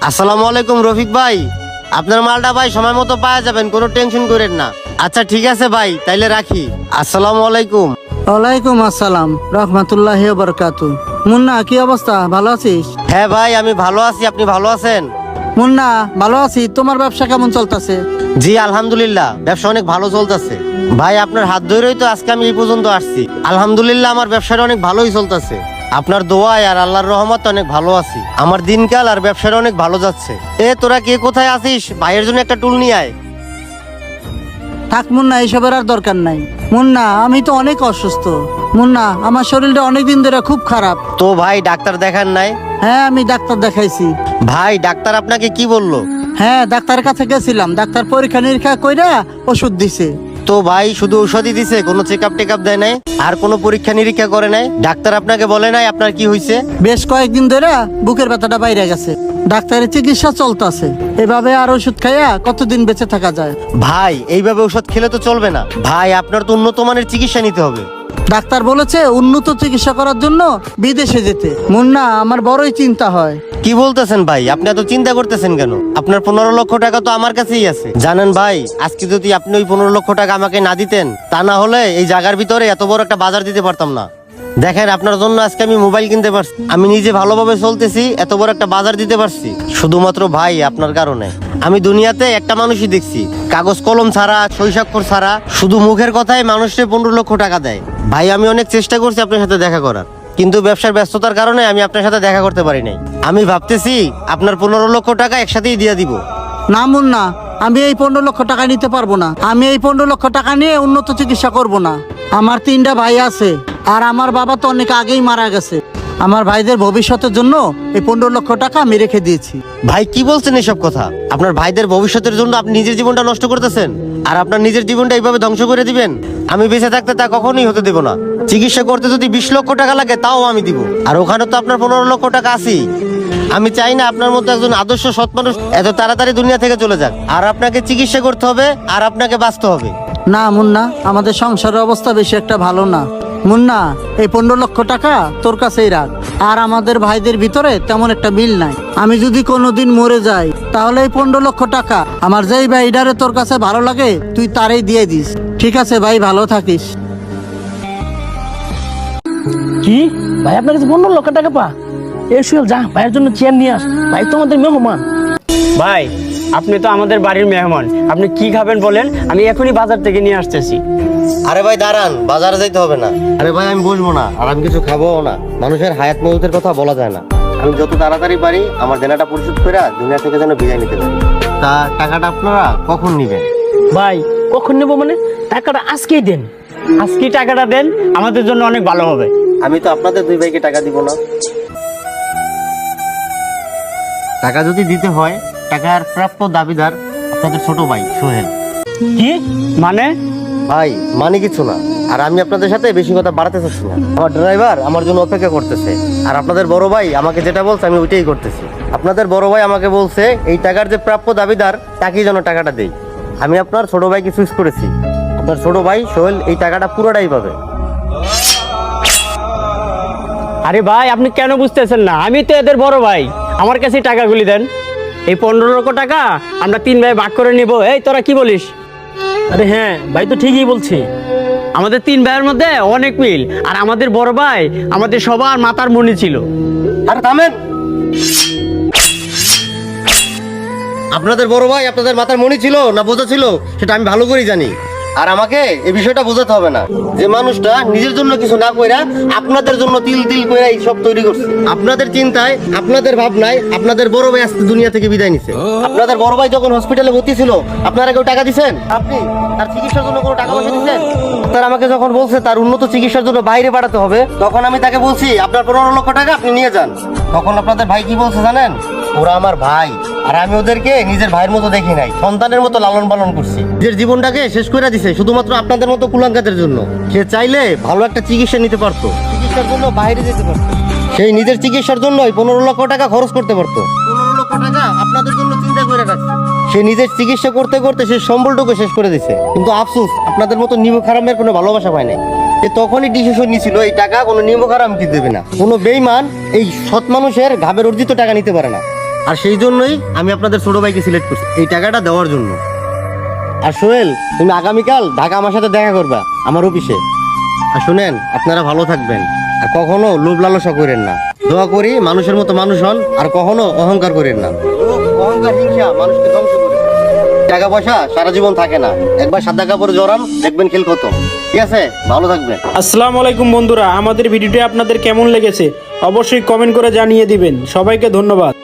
আসসালামু আলাইকুম রফিক ভাই, আপনার মালটা ভাই সময় মতো পাওয়া যাবেন, কোনো টেনশন করেন না। আচ্ছা ঠিক আছে ভাই, তাইলে রাখি। আসসালামু আলাইকুম। ওয়ালাইকুম আসসালাম রহমতুল্লাহি ওয়া বারাকাতু। মুন্না, কি অবস্থা? ভালো আছিস? হ্যাঁ ভাই, আমি ভালো আছি, আপনি ভালো আছেন? মুন্না, ভালো আছি। তোমার ব্যবসা কেমন চলতেছে? জি আলহামদুলিল্লাহ, ব্যবসা অনেক ভালো চলতেছে। ভাই আপনার হাত ধরেই তো আজকে আমি এই পর্যন্ত আসছি। আলহামদুলিল্লাহ আমার ব্যবসাটা অনেক ভালোই চলতেছে। আপনার দোয়ায় আর আল্লাহর রহমতে অনেক ভালো আছি। আমার দিনকাল আর ব্যবসাটা অনেক ভালো যাচ্ছে। তোরা কে কোথায় আছিস? ভাইয়ের জন্য একটা টুল নিয়ে আয়। থাক মুন্না, এইসবের আর দরকার নাই। মুন্না, আমি তো অনেক অসুস্থ। মুন্না, আমার শরীরটা অনেক দিন ধরে খুব খারাপ। তো ভাই ডাক্তার দেখান নাই? হ্যাঁ, আমি ডাক্তার দেখাইছি। ভাই ডাক্তার আপনাকে কি বললো? হ্যাঁ, ডাক্তারের কাছে গেছিলাম। ডাক্তার পরীক্ষা নিরীক্ষা কইরা ওষুধ দিছে। তো ভাই শুধু ঔষধই দিছে, কোনো চেক আপ টেক আপ দেয় নাই? আর কোনো পরীক্ষা নিরীক্ষা করে নাই? ডাক্তার আপনাকে বলে নাই আপনার কি হয়েছে? বেশ কয়েকদিন ধরে বুকের ব্যথাটা বাইরে গেছে। ডাক্তারের চিকিৎসা চলতেছে। এভাবে আর ওষুধ খাইয়া কতদিন বেঁচে থাকা যায়? ভাই এইভাবে ওষুধ খেলে তো চলবে না ভাই, আপনার তো উন্নত মানের চিকিৎসা নিতে হবে। ডাক্তার বলেছে উন্নত চিকিৎসা করার জন্য বিদেশে যেতে। মুন্না, আমার বড়ই চিন্তা হয়। কি বলতেছেন ভাই? আপনি এত চিন্তা করতেছেন কেন? আপনার 15 লক্ষ টাকা তো আমার কাছেই আছে। জানেন ভাই, আজকে যদি আপনি ওই 15 লক্ষ টাকা আমাকে না দিতেন, তা না হলে এই জায়গার ভিতরে এত বড় একটা বাজার দিতে পারতাম না। দেখেন আপনার জন্য আজকে আমি মোবাইল কিনতে পারছি, আমি নিজে ভালোভাবে চলতেছি, এত বড় একটা বাজার দিতে পারছি শুধুমাত্র ভাই আপনার কারণে। আমি দুনিয়াতে একটা মানুষই দেখছি কাগজ কলম ছাড়া, সই স্বাক্ষর ছাড়া, শুধু মুখের কথায় মানুষকে 15 লক্ষ টাকা দেয়। ভাই আমি অনেক চেষ্টা করছি আপনার সাথে দেখা করার, কিন্তু ব্যবসার ব্যস্ততার কারণে আমি আপনার সাথে দেখা করতে পারি নাই। আমি ভাবতেছি আপনার 15 লক্ষ টাকা একসাথেই দিয়ে দিব। না মুন্না, আমি এই 15 লক্ষ টাকা নিতে পারবো না। আমি এই 15 লক্ষ টাকা নিয়ে উন্নত চিকিৎসা করব না। আমার 3টা ভাই আছে, আর আমার বাবা তো অনেক আগেই মারা গেছে। আমার ভাইদের ভবিষ্যতের জন্য এই 15 লক্ষ টাকা আমি রেখে দিয়েছি। ভাই কি বলছেন এসব কথা? আপনার ভাইদের ভবিষ্যতের জন্য আপনি নিজের জীবনটা নষ্ট করতেছেন, আর আপনার নিজের জীবনটা এইভাবে ধ্বংস করে দিবেন? আমি বেঁচে থাকতে তা কখনোই হতে দেব না। চিকিৎসা করতে যদি 20 লক্ষ টাকা লাগে তাও আমি দিব, আর ওখানে তো আপনার 15 লক্ষ টাকা আছেই। আমি চাই না আপনার মতো একজন আদর্শ সৎ মানুষ এত তাড়াতাড়ি দুনিয়া থেকে চলে যাক। আর আপনাকে চিকিৎসা করতে হবে, আর আপনাকে বাঁচতে হবে। না মুন্না, আমাদের সংসারের অবস্থা বেশি একটা ভালো না। মুন্না, এই 15 লক্ষ টাকা তোর কাছেই রাখ। আর আমাদের ভাইদের ভিতরে তেমন একটা মিল নাই। আমি যদি কোনোদিন মরে যাই, তাহলে এই 15 লক্ষ টাকা আমার যেই ভাইডারে তোর কাছে ভালো লাগে তুই তারই দিয়ে দিস। ঠিক আছে ভাই, ভালো থাকিস। কি ভাই, আপনার কাছে 15 লক্ষ টাকা পা? এই সুয়েল, যা ভাইয়ের জন্য চেয়ার নিয়ে আস। ভাই তো আমাদের মেহমান। ভাই আপনি তো আমাদের বাড়ির মেহমান, আপনি কি খাবেন বলেন, আমি এখনই বাজার থেকে নিয়ে আসতেছি। আরে ভাই দাঁড়ান, বাজারে যাইতে হবে না। আরে ভাই আমি বসবো না, আর আমি কিছু খাবোও না। মানুষের হায়াত মৌতের কথা বলা যায় না। আমি যত তাড়াতাড়ি পারি আমার দেনাটা পরিশোধ করে দুনিয়া থেকে যেন বিদায় নিতে পারি। তা টাকাটা আপনারা কখন নিবেন? ভাই কখন নেবো মানে? টাকাটা আজকেই দেন। আজকে টাকাটা দেন, আমাদের জন্য অনেক ভালো হবে। আমি তো আপনাদের দুই ভাইকে টাকা দিব না। টাকা যদি দিতে হয়, টাকার প্রাপ্য দাবিদার আপনাদের ছোট ভাই সোহেল। কি মানে? ভাই মানে কিছু না, আর আমি আপনাদের সাথে বেশি কথা বাড়াতে চাচ্ছি না। আমার ড্রাইভার আমার জন্য অপেক্ষা করতেছে, আর আপনাদের বড় ভাই আমাকে যেটা বলছে আমি ওইটাই করতেছি। আপনাদের বড় ভাই আমাকে বলছে এই টাকার যে প্রাপ্য দাবিদার তাকেই যেন টাকাটা দেই। আমি আপনার ছোট ভাইকে চুজ করেছি। আপনার ছোট ভাই সোহেল এই টাকাটা পুরোটাই পাবে। আরে ভাই আপনি কেন বুঝতেছেন না? আমি তো এদের বড় ভাই, আমার কাছে টাকাগুলি দেন। এই 15 লক্ষ টাকা আমরা 3 ভাই ভাগ করে নিব। এই তোরা কি বলিস? আরে হ্যাঁ, ভাই তো ঠিকই বলছে। আমাদের 3 ভাইয়ের মধ্যে অনেক মিল, আর আমাদের বড় ভাই আমাদের সবার মাথার মনি ছিল। আরে থামেন, আপনাদের বড় ভাই আপনাদের মাথার মনি ছিল না বোঝা ছিল সেটা আমি ভালো করেই জানি। আর আমাকে এই বিষয়টা বোঝাতে হবে না যে মানুষটা নিজের জন্য কিছু না কইরা আপনাদের জন্য তিল তিল কইরা এই সব তৈরি করছে। আপনাদের চিন্তায়, আপনাদের ভাবনায় আপনাদের বড় ভাই আজকে দুনিয়া থেকে বিদায় নিছে। আপনাদের বড় ভাই যখন হসপিটালে ভর্তি ছিল আপনারা কেউ টাকা দিছেন? আপনি তার চিকিৎসার জন্য কোনো টাকা পয়সা দিছেন? আপনারা আমাকে যখন বলছে তার উন্নত চিকিৎসার জন্য বাইরে পাঠাতে হবে, তখন আমি তাকে বলছি আপনার 15 লক্ষ টাকা আপনি নিয়ে যান। তখন আপনাদের ভাই কি বলছে জানেন? ওরা আমার ভাই, আর আমি ওদেরকে নিজের ভাইয়ের মতো দেখি নাই, সন্তানের মতো লালন পালন করছি। নিজের জীবনটাকে শেষ করে দিছে শুধুমাত্র আপনাদের মতো কুলাঙ্গাদের জন্য। সে চাইলে ভালো একটা চিকিৎসা নিতে পারতো, চিকিৎসার জন্য বাইরে যেতে পারতো, সেই নিজের চিকিৎসার জন্যই 15 লক্ষ টাকা খরচ করতে পারতো। 15 লক্ষ টাকা আপনাদের জন্য চিন্তা করে রাখছে। সে নিজের চিকিৎসা করতে করতে সে সম্বলটুকু শেষ করে দিছে। কিন্তু আফসোস, আপনাদের মতো নিমক হারামের কোনো ভালোবাসা পায় নাই। সে তখনই ডিসিশন নিয়েছিল এই টাকা কোনো নিমক হারামকে দেবে না। কোনো বেঈমান এই সৎ মানুষের ঘাবের অর্জিত টাকা নিতে পারে না। আর সেই জন্যই আমি আপনাদের ছোট ভাইকে সিলেক্ট করছি এই টাকাটা দেওয়ার জন্য। আর সোহেল, তুমি আগামীকাল ঢাকা আমার সাথে দেখা করবা আমার অফিসে। আর শুনেন, আপনারা ভালো থাকবেন আর কখনো লোভ লালসা করেন না। দোয়া করি মানুষের মতো মানুষ হন আর কখনো অহংকার করেন না। লোভ, অহংকার, হিংসা মানুষকে ধ্বংস করে। টাকা পয়সা সারা জীবন থাকে না, একবার সাদা কাপড়ে জড়ান, দেখবেন খেল কত। ঠিক আছে, ভালো থাকবেন। আসসালামু আলাইকুম বন্ধুরা, আমাদের ভিডিওটি আপনাদের কেমন লেগেছে অবশ্যই কমেন্ট করে জানিয়ে দিবেন। সবাইকে ধন্যবাদ।